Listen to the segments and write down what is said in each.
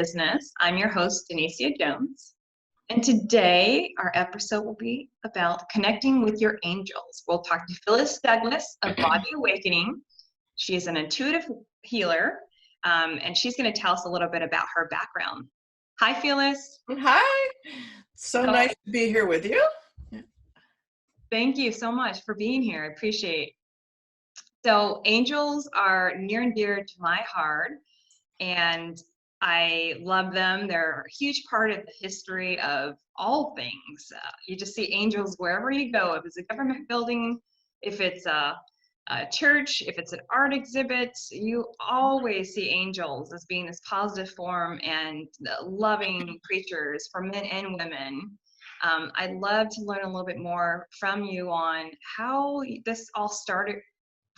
Business. I'm your host, Denecia Jones. And today, our episode will be about connecting with your angels. We'll talk to Phyllis Douglas of Body Awakening. She is an intuitive healer, and she's going to tell us a little bit about her background. Hi, Phyllis. Hi. So nice to be here with you. Thank you so much for being here. I appreciate it. So angels are near and dear to my heart, and I love them. They're a huge part of the history of all things. You just see angels wherever you go. If it's a government building, if it's a church, if it's an art exhibit, you always see angels as being this positive form and loving creatures for men and women. I'd love to learn a little bit more from you on how this all started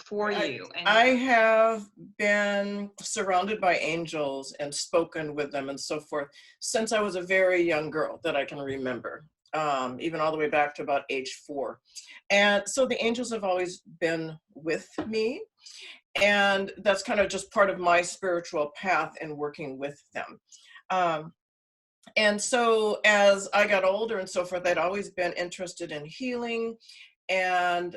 for you. I have been surrounded by angels and spoken with them and so forth since I was a very young girl that I can remember, even all the way back to about age 4. And so the angels have always been with me, and that's kind of just part of my spiritual path in working with them. And so as I got older and so forth, I'd always been interested in healing, and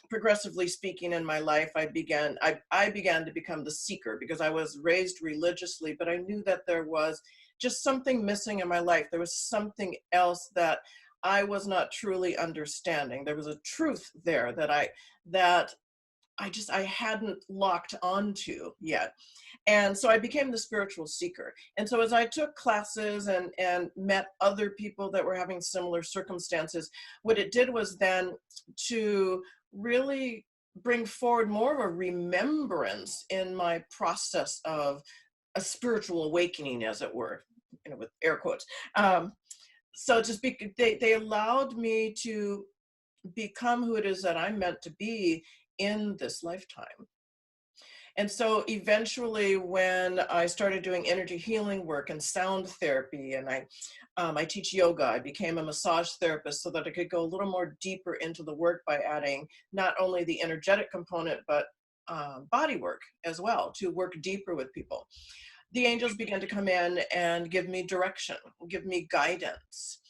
progressively speaking in my life, I began to become the seeker, because I was raised religiously, but I knew that there was just something missing in my life. There was something else that I was not truly understanding. There was a truth there that I hadn't locked onto yet. And so I became the spiritual seeker. And so as I took classes and met other people that were having similar circumstances, what it did was then to really bring forward more of a remembrance in my process of a spiritual awakening, as it were, with air quotes. So to speak, they allowed me to become who it is that I'm meant to be in this lifetime. And so eventually, when I started doing energy healing work and sound therapy, and I teach yoga, I became a massage therapist so that I could go a little more deeper into the work by adding not only the energetic component, but body work as well, to work deeper with people. The angels began to come in and give me direction, give me guidance,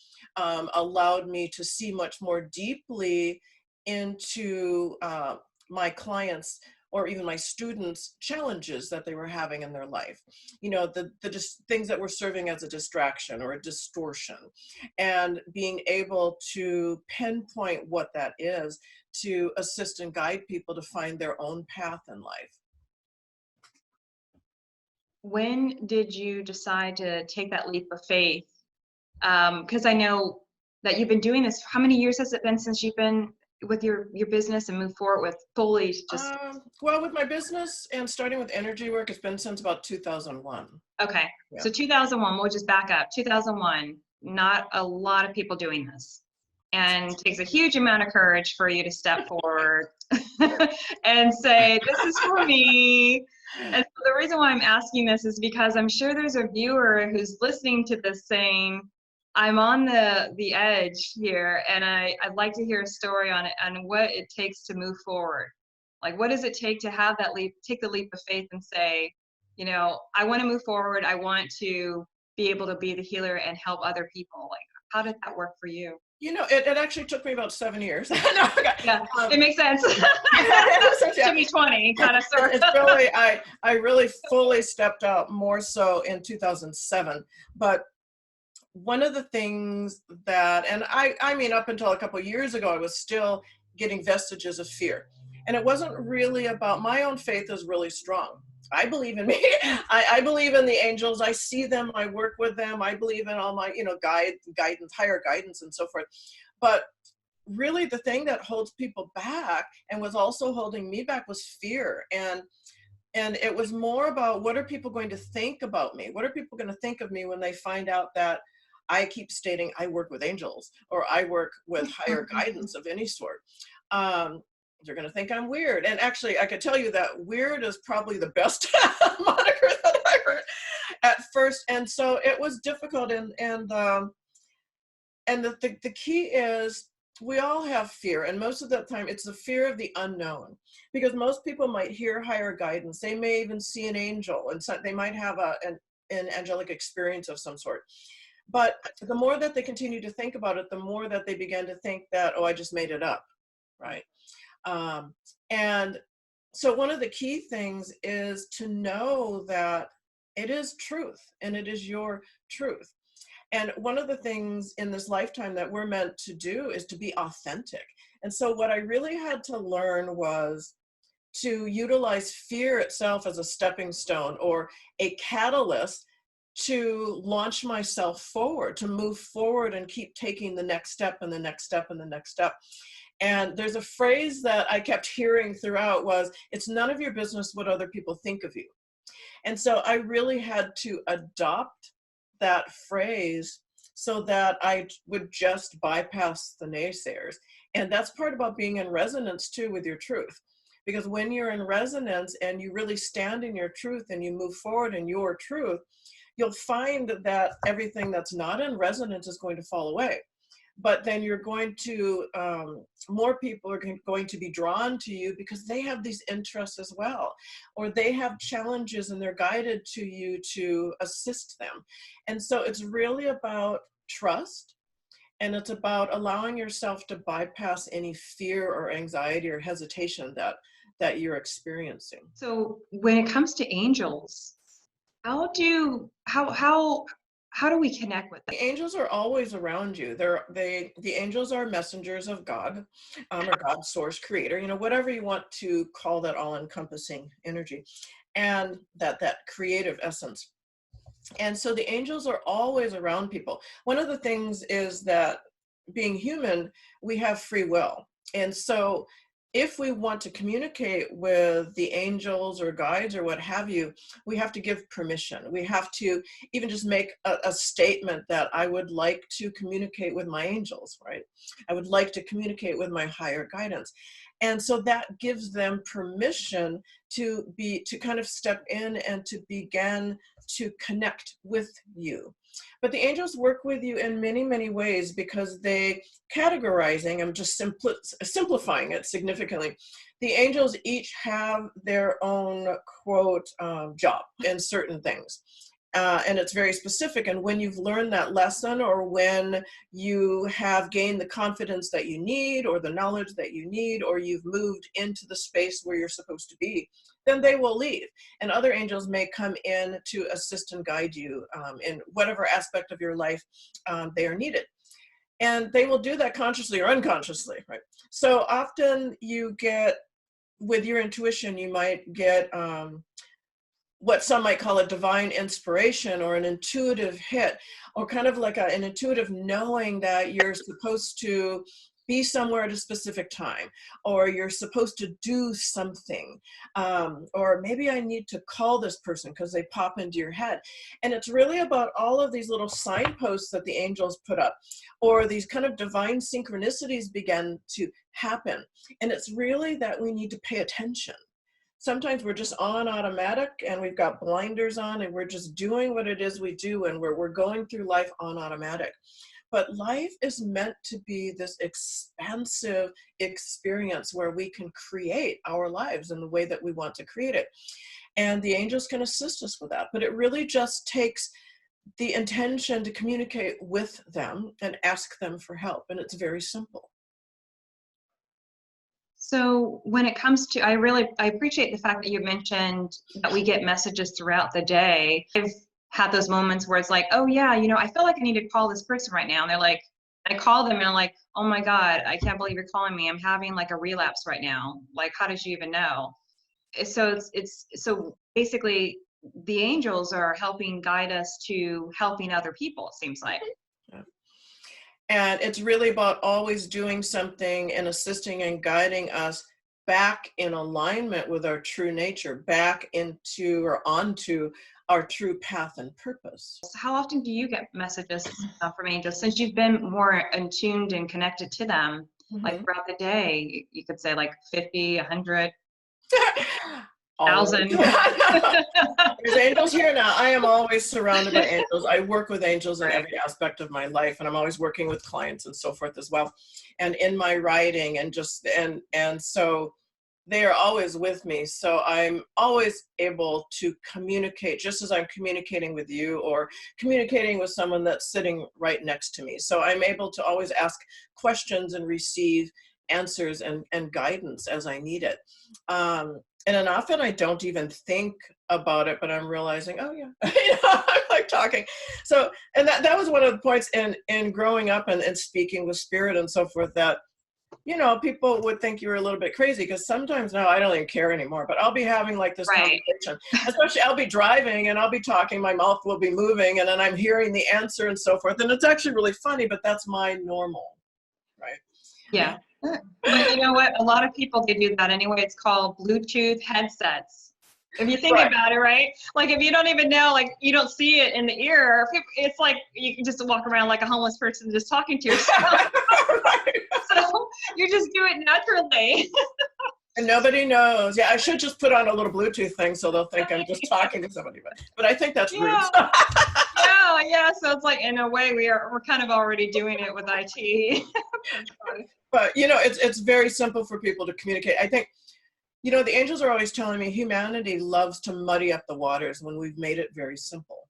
allowed me to see much more deeply into my clients' or even my students' challenges that they were having in their life. The things that were serving as a distraction or a distortion, and being able to pinpoint what that is to assist and guide people to find their own path in life. When did you decide to take that leap of faith? Because I know that you've been doing this. How many years has it been since you've been with your business and move forward with fully just well, with my business and starting with energy work, it's been since about 2001. Okay. Yeah. So 2001, we'll just back up. 2001, not a lot of people doing this, and it takes a huge amount of courage for you to step forward and say, this is for me. And so the reason why I'm asking this is because I'm sure there's a viewer who's listening to this saying, I'm on the edge here, and I'd like to hear a story on it, on what it takes to move forward. Like, what does it take to have that leap, take the leap of faith and say, I want to move forward. I want to be able to be the healer and help other people. Like, how did that work for you? It actually took me about 7 years. No, yeah, it makes sense. It took me 20, kind of sort of. It's really, I really fully stepped out more so in 2007. But one of the things that, and I mean, up until a couple of years ago, I was still getting vestiges of fear. And it wasn't really about, my own faith is really strong. I believe in me. I believe in the angels. I see them. I work with them. I believe in all my, guidance, higher guidance and so forth. But really the thing that holds people back, and was also holding me back, was fear. And it was more about, what are people going to think about me? What are people going to think of me when they find out that I keep stating I work with angels, or I work with higher guidance of any sort? They're going to think I'm weird. And actually, I could tell you that weird is probably the best moniker that I heard at first. And so it was difficult. And the key is, we all have fear. And most of the time, it's the fear of the unknown. Because most people might hear higher guidance. They may even see an angel. And so they might have an angelic experience of some sort. But the more that they continue to think about it, the more that they begin to think that, oh, I just made it up, right? And so one of the key things is to know that it is truth and it is your truth. And one of the things in this lifetime that we're meant to do is to be authentic. And so what I really had to learn was to utilize fear itself as a stepping stone or a catalyst to launch myself forward, to move forward and keep taking the next step and the next step and the next step. And there's a phrase that I kept hearing throughout was, it's none of your business what other people think of you. And so I really had to adopt that phrase so that I would just bypass the naysayers. And that's part about being in resonance too with your truth. Because when you're in resonance and you really stand in your truth and you move forward in your truth, you'll find that everything that's not in resonance is going to fall away. But then you're going to, more people are going to be drawn to you because they have these interests as well, or they have challenges and they're guided to you to assist them. And so it's really about trust, and it's about allowing yourself to bypass any fear or anxiety or hesitation that you're experiencing. So when it comes to angels, how do we connect with them? The angels are always around you. The angels are messengers of God, or God, source, creator, whatever you want to call that all-encompassing energy, and that creative essence. And so the angels are always around people. One of the things is that being human, we have free will. And so if we want to communicate with the angels or guides or what have you, we have to give permission. We have to even just make a statement that I would like to communicate with my angels, right? I would like to communicate with my higher guidance. And so that gives them permission to kind of step in and to begin to connect with you. But the angels work with you in many, many ways because they categorizing, I'm just simplifying it significantly. The angels each have their own, quote, job in certain things. And it's very specific. And when you've learned that lesson, or when you have gained the confidence that you need, or the knowledge that you need, or you've moved into the space where you're supposed to be, then they will leave. And other angels may come in to assist and guide you in whatever aspect of your life they are needed. And they will do that consciously or unconsciously, right? So often you get, with your intuition, you might get what some might call a divine inspiration, or an intuitive hit, or kind of like an intuitive knowing that you're supposed to be somewhere at a specific time, or you're supposed to do something, or maybe I need to call this person because they pop into your head. And it's really about all of these little signposts that the angels put up, or these kind of divine synchronicities begin to happen. And it's really that we need to pay attention. Sometimes we're just on automatic and we've got blinders on and we're just doing what it is we do, and we're going through life on automatic. But life is meant to be this expansive experience where we can create our lives in the way that we want to create it. And the angels can assist us with that. But it really just takes the intention to communicate with them and ask them for help. And it's very simple. So when it comes to, I appreciate the fact that you mentioned that we get messages throughout the day. I've had those moments where it's like, oh yeah, I feel like I need to call this person right now. And they're like, I call them and I'm like, oh my God, I can't believe you're calling me. I'm having like a relapse right now. Like, how did you even know? So so basically the angels are helping guide us to helping other people, it seems like. Yeah. And it's really about always doing something and assisting and guiding us back in alignment with our true nature, back into or onto our true path and purpose. So how often do you get messages from angels, since you've been more attuned and connected to them? Like throughout the day, you could say like 50, 100, 1,000. There's angels here now. I am always surrounded by angels. I work with angels in every aspect of my life, and I'm always working with clients and so forth as well. And in my writing, and so they are always with me. So I'm always able to communicate just as I'm communicating with you or communicating with someone that's sitting right next to me. So I'm able to always ask questions and receive answers and guidance as I need it. And then often I don't even think about it, but I'm realizing, oh yeah, I'm like talking. So, and that was one of the points in growing up and speaking with spirit and so forth, that people would think you were a little bit crazy, because sometimes now I don't even care anymore, but I'll be having like this Right. conversation, especially I'll be driving and I'll be talking, my mouth will be moving, and then I'm hearing the answer and so forth. And it's actually really funny, but that's my normal, right? Yeah. But you know what? A lot of people, they do that anyway. It's called Bluetooth headsets. If you think Right. about it, right? Like if you don't even know, like you don't see it in the ear, it's like you can just walk around like a homeless person just talking to yourself. Right. So you just do it naturally. And nobody knows. Yeah, I should just put on a little Bluetooth thing so they'll think I'm just talking to somebody. But I think that's rude. Yeah. Yeah. So it's like in a way we're kind of already doing it with IT. But it's very simple for people to communicate. I think, the angels are always telling me humanity loves to muddy up the waters when we've made it very simple.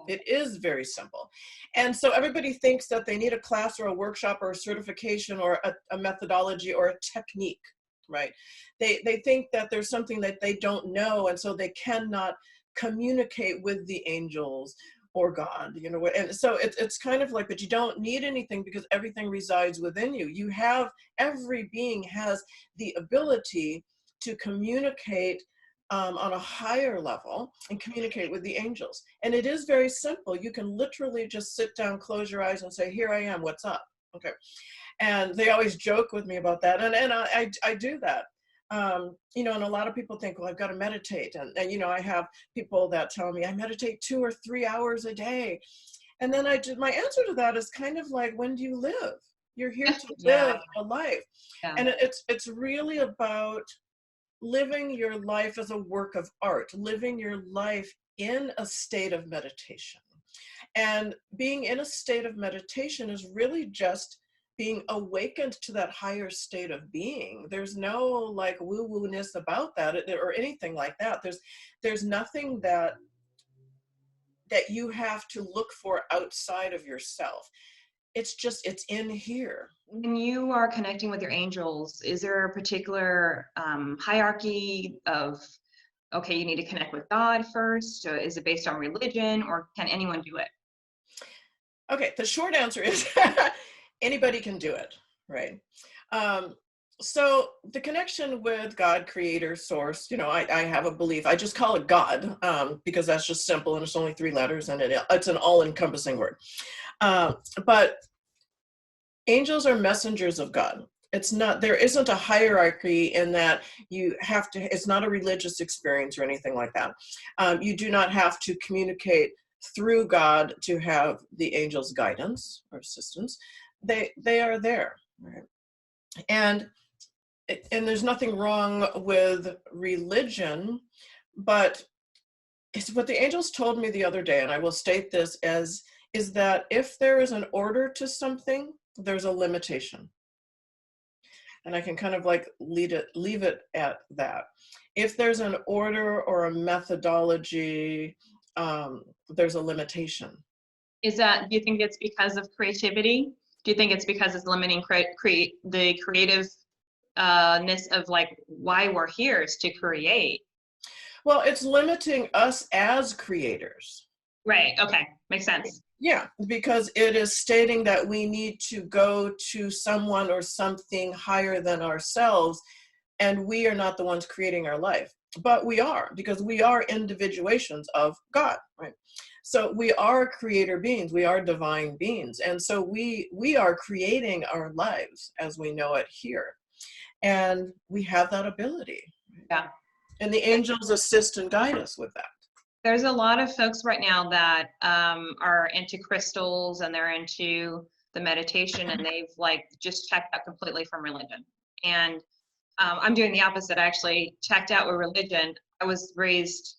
It is very simple. And so everybody thinks that they need a class or a workshop or a certification or a methodology or a technique, right? They think that there's something that they don't know, and so they cannot communicate with the angels or God, and so it's kind of like, but you don't need anything because everything resides within you. Every being has the ability to communicate on a higher level and communicate with the angels. And it is very simple. You can literally just sit down, close your eyes and say, here I am, what's up? Okay. And they always joke with me about that. And I do that. And a lot of people think, well, I've got to meditate. And I have people that tell me I meditate 2 or 3 hours a day. And then my answer to that is kind of like, when do you live? You're here to live a life. Yeah. And it's really about living your life as a work of art, living your life in a state of meditation. And being in a state of meditation is really just being awakened to that higher state of being. There's no like woo-woo-ness about that or anything like that. There's nothing that you have to look for outside of yourself. It's in here. When you are connecting with your angels, is there a particular hierarchy of, okay, you need to connect with God first? Or is it based on religion, or can anyone do it? Okay, the short answer is anybody can do it, right? So the connection with God, creator, source, I have a belief. I just call it God because that's just simple, and it's only 3 letters, and it's an all-encompassing word. But angels are messengers of God. There isn't a hierarchy in that it's not a religious experience or anything like that. You do not have to communicate through God to have the angels' guidance or assistance. They are there, right? And there's nothing wrong with religion, but it's what the angels told me the other day, and I will state this is that if there is an order to something, there's a limitation. And I can kind of like leave it at that. If there's an order or a methodology, there's a limitation. Do you think it's because of creativity? Do you think it's because it's limiting the creativeness of like why we're here is to create? Well, it's limiting us as creators. Right. Okay. Makes sense. Yeah, because it is stating that we need to go to someone or something higher than ourselves, and we are not the ones creating our life. But we are, because we are individuations of God, right? So we are creator beings, we are divine beings. And so we are creating our lives as we know it here. And we have that ability. Yeah. And the angels assist and guide us with that. There's a lot of folks right now that are into crystals, and they're into the meditation, and they've like just checked out completely from religion. And I'm doing the opposite. I actually checked out with religion. I was raised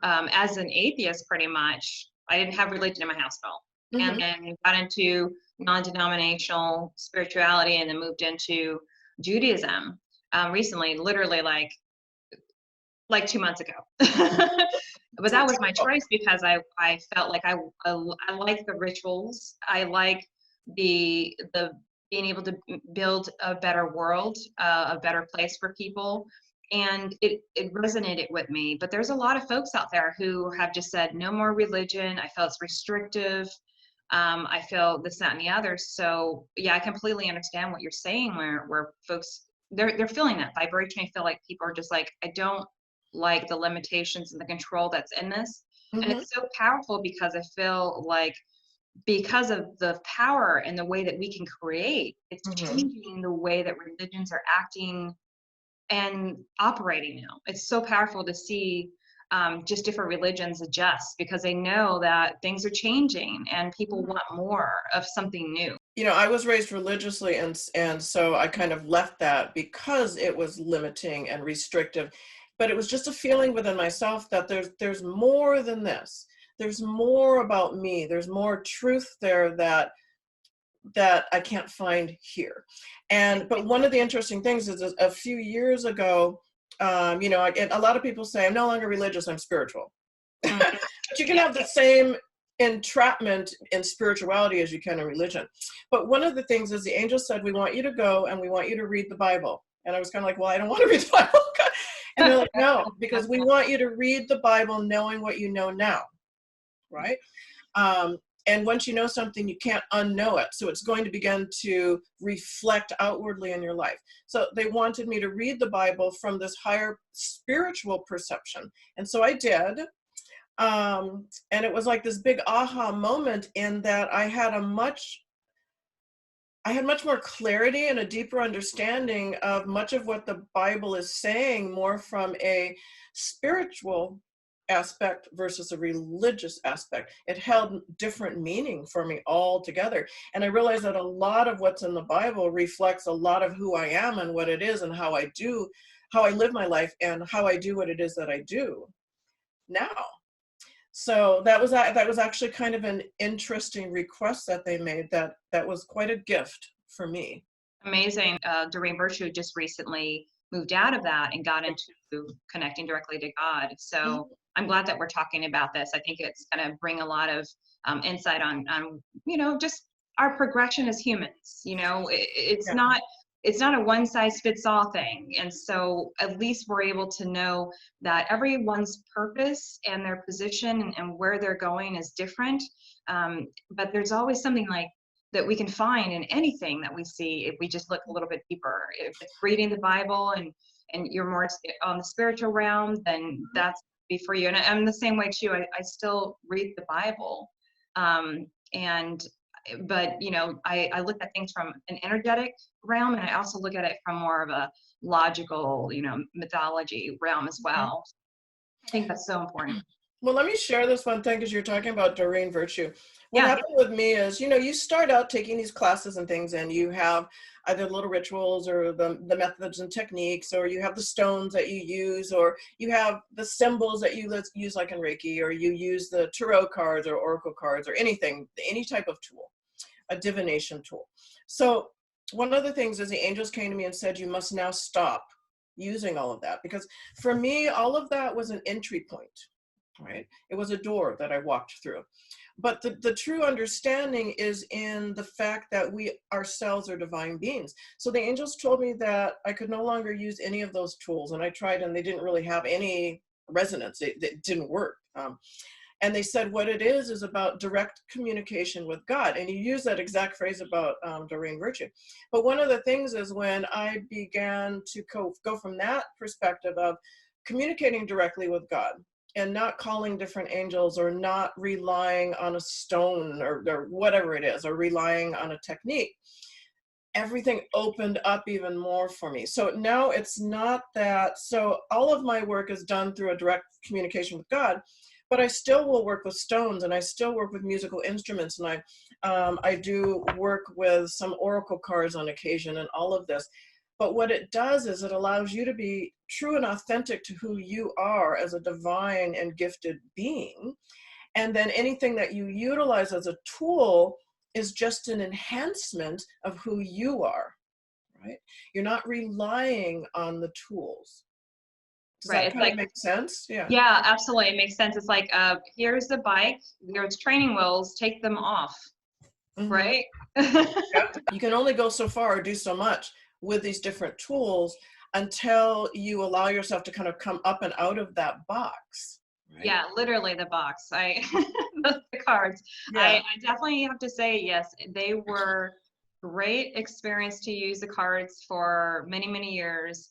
as an atheist pretty much. I didn't have religion in my house at all. Mm-hmm. And then got into non-denominational spirituality, and then moved into Judaism. recently, literally like 2 months ago. But that was my choice because I felt like I like the rituals. I like the being able to build a better world, a better place for people. And it resonated with me. But there's a lot of folks out there who have just said, no more religion. I feel it's restrictive. I feel this, that, and the other. So yeah, I completely understand what you're saying, where folks, they're feeling that vibration. I feel like people are just like, I don't like the limitations and the control that's in this. And Mm-hmm. it's so powerful because I feel like because of the power and the way that we can create, it's Mm-hmm. changing the way that religions are acting and operating now. It's so powerful to see just different religions adjust because they know that things are changing and people want more of something new. You know, I was raised religiously, and so I kind of left that because it was limiting and restrictive. But it was just a feeling within myself that there's more than this. There's more about me. There's more truth there that I can't find here. But one of the interesting things is a few years ago, you know, a lot of people say I'm no longer religious, I'm spiritual. Mm. But you can have the same entrapment in spirituality as you can in religion. But one of the things is the angel said, we want you to go and we want you to read the Bible. And I was kind of like, well, I don't want to read the Bible. And they're like, no, because we want you to read the Bible knowing what you know now, right? And once you know something, you can't unknow it. So it's going to begin to reflect outwardly in your life. So they wanted me to read the Bible from this higher spiritual perception. And so I did. And it was like this big aha moment in that I had much more clarity and a deeper understanding of much of what the Bible is saying, more from a spiritual aspect versus a religious aspect. It held different meaning for me altogether. And I realized that a lot of what's in the Bible reflects a lot of who I am and what it is and how I live my life and how I do what it is that I do now. So that was actually kind of an interesting request that they made. That was quite a gift for me. Amazing. Doreen Virtue just recently moved out of that and got into connecting directly to God. Mhm. So I'm glad that we're talking about this. I think it's going to bring a lot of insight on, just our progression as humans. It's Yeah. not a one size fits all thing. And so at least we're able to know that everyone's purpose and their position and where they're going is different. But there's always something like that we can find in anything that we see if we just look a little bit deeper. If it's reading the Bible and you're more on the spiritual realm, then that's be for you. And I'm the same way too. I still read the Bible. And but I look at things from an energetic realm, and I also look at it from more of a logical, mythology realm as well. I think that's so important. Well, let me share this one thing because you're talking about Doreen Virtue. What Yeah. happened with me is, you start out taking these classes and things, and you have either little rituals or the methods and techniques, or you have the stones that you use, or you have the symbols that you use like in Reiki, or you use the tarot cards or oracle cards or anything, any type of tool, a divination tool. So one of the things is the angels came to me and said, you must now stop using all of that, because for me, all of that was an entry point. Right? It was a door that I walked through. But the true understanding is in the fact that we ourselves are divine beings. So the angels told me that I could no longer use any of those tools. And I tried and they didn't really have any resonance. It didn't work. And they said what it is about direct communication with God. And you use that exact phrase about Doreen Virtue. But one of the things is when I began to go from that perspective of communicating directly with God, and not calling different angels or not relying on a stone or whatever it is, or relying on a technique, everything opened up even more for me. So now it's not that, so all of my work is done through a direct communication with God, but I still will work with stones and I still work with musical instruments. And I do work with some oracle cards on occasion and all of this. But what it does is it allows you to be true and authentic to who you are as a divine and gifted being. And then anything that you utilize as a tool is just an enhancement of who you are, right? You're not relying on the tools. Does Right. that It's kind of like, make sense? Yeah. yeah, absolutely. It makes sense. It's like, here's the bike, there's training wheels, take them off, Mhm. right? Yep. You can only go so far or do so much with these different tools until you allow yourself to kind of come up and out of that box, right? Yeah, literally the box. The cards. Yeah. I definitely have to say, yes, they were great experience to use the cards for many, many years.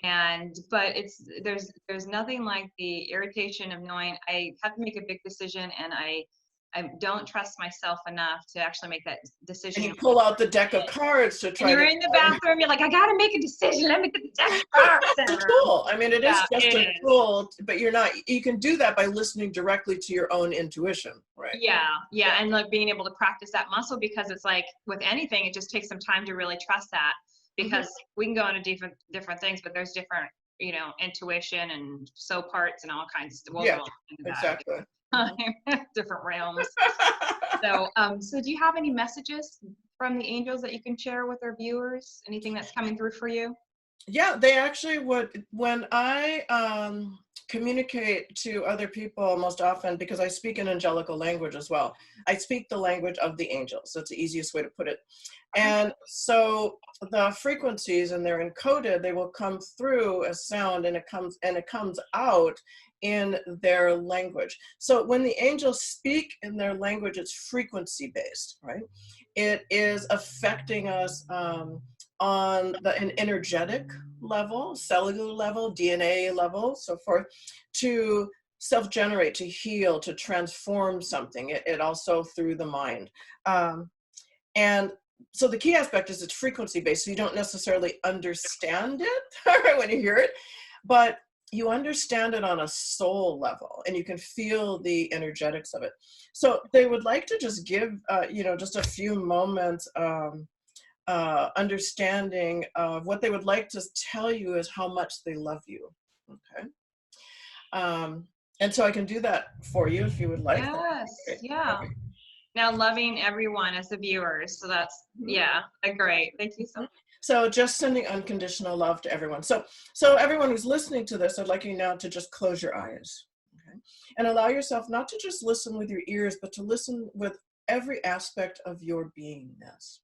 But there's nothing like the irritation of knowing I have to make a big decision and I don't trust myself enough to actually make that And decision. you pull out the deck of cards to And try you're to in the bathroom, you're like, I gotta make a decision. Let me get the deck of cards. it's a tool. I mean, it is Yeah, just it a is. tool, but you can do that by listening directly to your own intuition, right? Yeah, yeah, Yeah. and like being able to practice that muscle because it's like with anything, it just takes some time to really trust that Mhm. because we can go into different things, but there's different, intuition and soul parts and all kinds of stuff. We'll Yeah, go into that exactly. Mhm. different realms. So do you have any messages from the angels that you can share with our viewers? Anything that's coming through for you? Yeah, they actually would. When I communicate to other people most often, because I speak an angelical language as well, I speak the language of the angels. That's the easiest way to put it. Okay. And so the frequencies, and they're encoded, they will come through as sound, and it comes out in their language. So when the angels speak in their language, it's frequency based, right? It is affecting us on an energetic level, cellular level, DNA level, so forth, to self-generate, to heal, to transform something. It also through the mind. And so the key aspect is it's frequency based, so you don't necessarily understand it when you hear it, but you understand it on a soul level, and you can feel the energetics of it. So they would like to just give, just a few moments understanding of what they would like to tell you is how much they love you. Okay. And so I can do that for you if you would like. Yes, Okay. yeah. Now loving everyone as the viewers. So that's, Mhm. yeah, great. Thank you so Mhm. much. So just sending unconditional love to everyone. So everyone who's listening to this, I'd like you now to just close your eyes, okay? And allow yourself not to just listen with your ears, but to listen with every aspect of your beingness.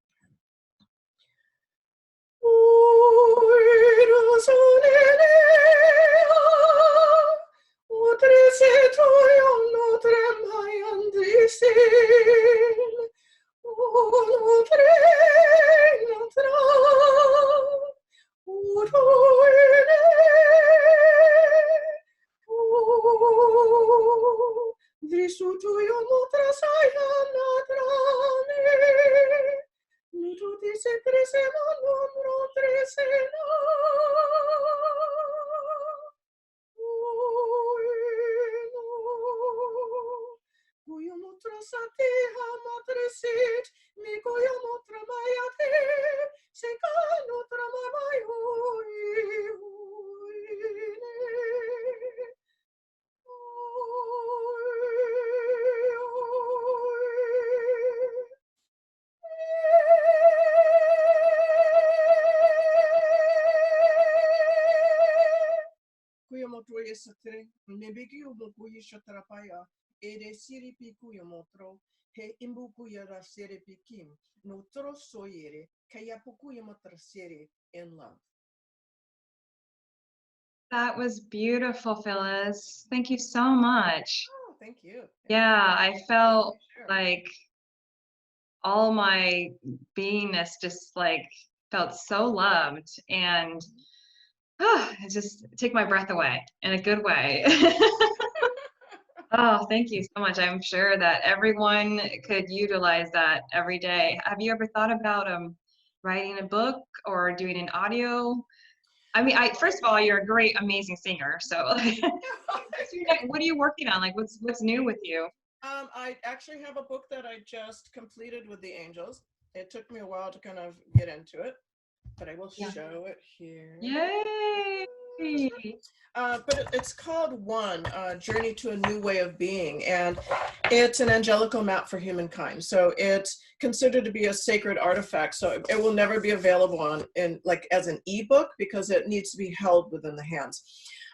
In love. That was beautiful, Phyllis. Thank you so much. Oh, thank you. Yeah, I felt Sure. like all my beingness just like felt so loved and it just take my breath away in a good way. Oh, thank you so much. I'm sure that everyone could utilize that every day. Have you ever thought about writing a book or doing an audio? I mean, I first of all, you're a great, amazing singer. So, what are you working on? Like, what's new with you? I actually have a book that I just completed with the angels. It took me a while to kind of get into it, but I will Yeah. show it here. Yay! Hey. But it's called One, Journey to a New Way of Being, and it's an angelical map for humankind. So it's considered to be a sacred artifact. So it will never be available as an ebook because it needs to be held within the hands.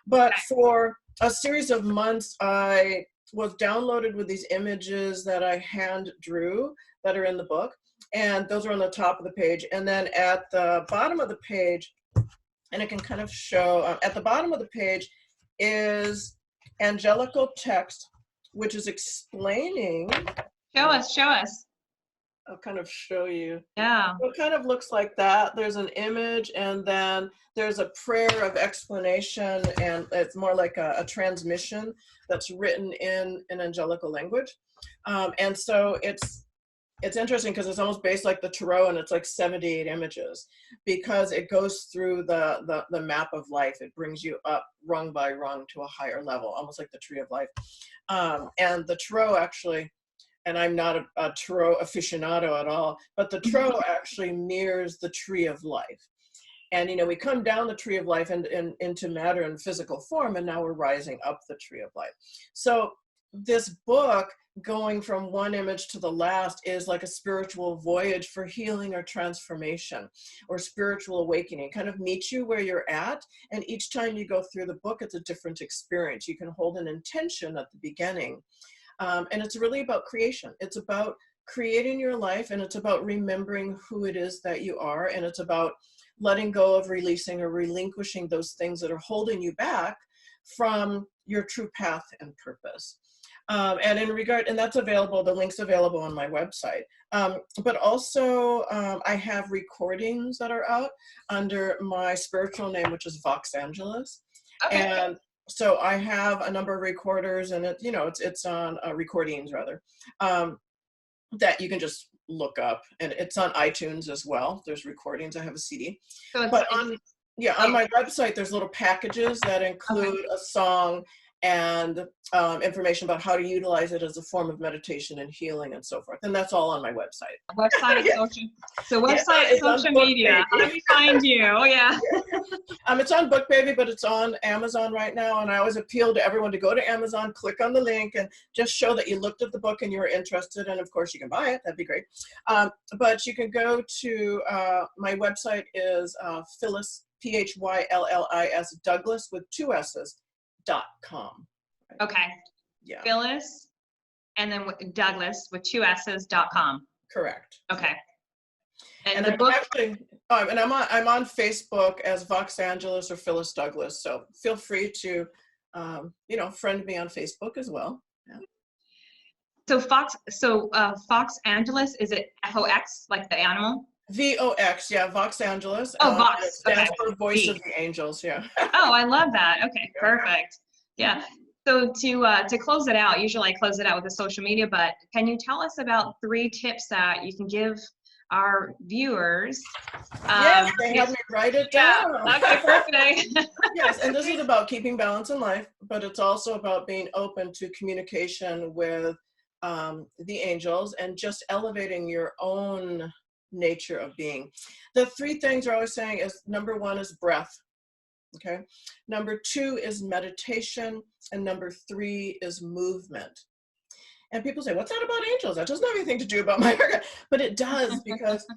But for a series of months, I was downloaded with these images that I hand drew that are in the book, and those are on the top of the page. And then at the bottom of the page, and it can kind of show, at the bottom of the page is angelical text, which is explaining. Show us. I'll kind of show you. Yeah. It kind of looks like that. There's an image, and then there's a prayer of explanation, and it's more like a transmission that's written in an angelical language. And so it's interesting because it's almost based like the tarot, and it's like 78 images because it goes through the map of life. It brings you up rung by rung to a higher level, almost like the tree of life. And the tarot actually, and I'm not a tarot aficionado at all, but the tarot actually mirrors the tree of life. And, we come down the tree of life and into matter and physical form, and now we're rising up the tree of life. So this book, going from one image to the last, is like a spiritual voyage for healing or transformation or spiritual awakening. Kind of meets you where you're at, and each time you go through the book, it's a different experience. You can hold an intention at the beginning, and it's really about creation. It's about creating your life, and it's about remembering who it is that you are, and it's about letting go of, releasing or relinquishing those things that are holding you back from your true path and purpose. And that's available, the link's available on my website. But also I have recordings that are out under my spiritual name, which is Vox Angeles. Okay. And so I have a number of recorders, and it's on recordings rather, that you can just look up, and it's on iTunes as well. There's recordings. I have a CD. So on my website, there's little packages that include a song and information about how to utilize it as a form of meditation and healing and so forth. And that's all on my website. Social media. How do we find you? Oh, yeah. It's on BookBaby, but it's on Amazon right now. And I always appeal to everyone to go to Amazon, click on the link, and just show that you looked at the book and you were interested. And of course, you can buy it. That'd be great. But you can go to my website is Phyllis, Phyllis, Douglas with 2 S's. .com. Right? Okay. Yeah. Phyllis, and then Douglas with 2 S's.com. Correct. Okay. And the book. Actually, and I'm on Facebook as Vox Angeles or Phyllis Douglas. So feel free to, friend me on Facebook as well. Yeah. So Fox Angeles, is it FOX, like the animal? VOX, yeah, Vox Angeles. Vox. It stands for Voice of the Angels, yeah. Oh, I love that. Okay, perfect. Yeah. So to close it out, usually I close it out with the social media, but can you tell us about 3 tips that you can give our viewers? Yes, they had me write it down. Yeah. Okay, perfect. Yes, and this is about keeping balance in life, but it's also about being open to communication with the angels and just elevating your own nature of being. The 3 things we're always saying is, number 1 is breath. Okay. Number 2 is meditation, and number 3 is movement. And people say, what's that about angels? That doesn't have anything to do about my work. But it does, because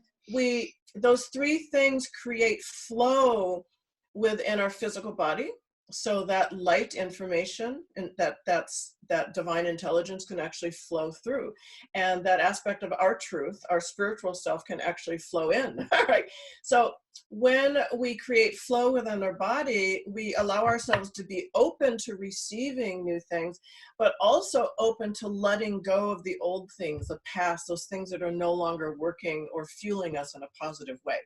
those 3 things create flow within our physical body. So that light information and that divine intelligence can actually flow through, and that aspect of our truth, our spiritual self, can actually flow in. Right? So when we create flow within our body, we allow ourselves to be open to receiving new things, but also open to letting go of the old things, the past, those things that are no longer working or fueling us in a positive way.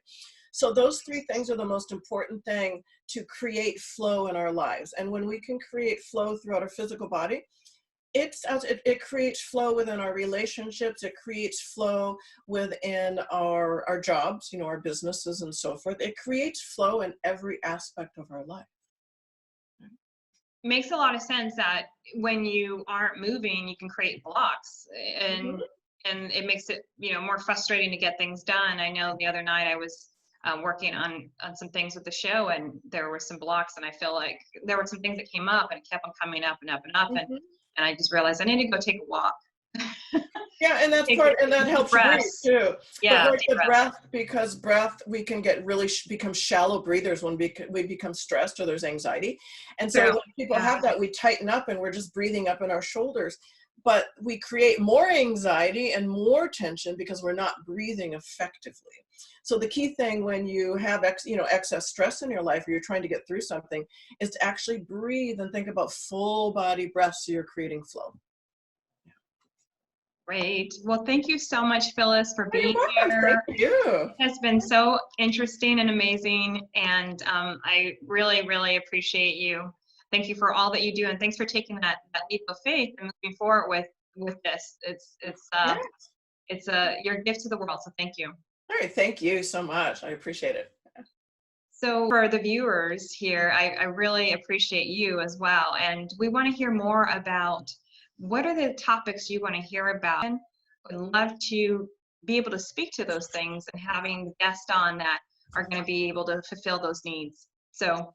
So those 3 things are the most important thing to create flow in our lives. And when we can create flow throughout our physical body, it creates flow within our relationships. It creates flow within our jobs, our businesses and so forth. It creates flow in every aspect of our life. Makes a lot of sense that when you aren't moving, you can create blocks, and it makes it, more frustrating to get things done. I know the other night I was working on some things with the show, and there were some blocks, and I feel like there were some things that came up and it kept on coming up and up and up, Mhm. and I just realized I need to go take a walk. Yeah, and that's Take part, and that deep helps you breathe breaths. too. But Yeah, like deep the breaths. breath, because breath, we can get really become shallow breathers when we become stressed or there's anxiety. And so True. when people Yeah. have that, we tighten up and we're just breathing up in our shoulders. But we create more anxiety and more tension because we're not breathing effectively. So the key thing when you have excess stress in your life, or you're trying to get through something, is to actually breathe and think about full body breaths so you're creating flow. Great. Well, thank you so much, Phyllis, for Oh, you're being welcome. Thank here. you. It has been so interesting and amazing, and I really, really appreciate you. Thank you for all that you do, and thanks for taking that leap of faith and moving forward with this. Yeah. It's your gift to the world. So thank you. All right. Thank you so much. I appreciate it. So for the viewers here, I really appreciate you as well, and we want to hear more about what are the topics you want to hear about. And would love to be able to speak to those things and having guests on that are going to be able to fulfill those needs. So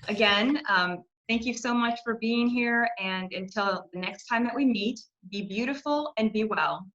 again, thank you so much for being here, and until the next time that we meet, be beautiful and be well.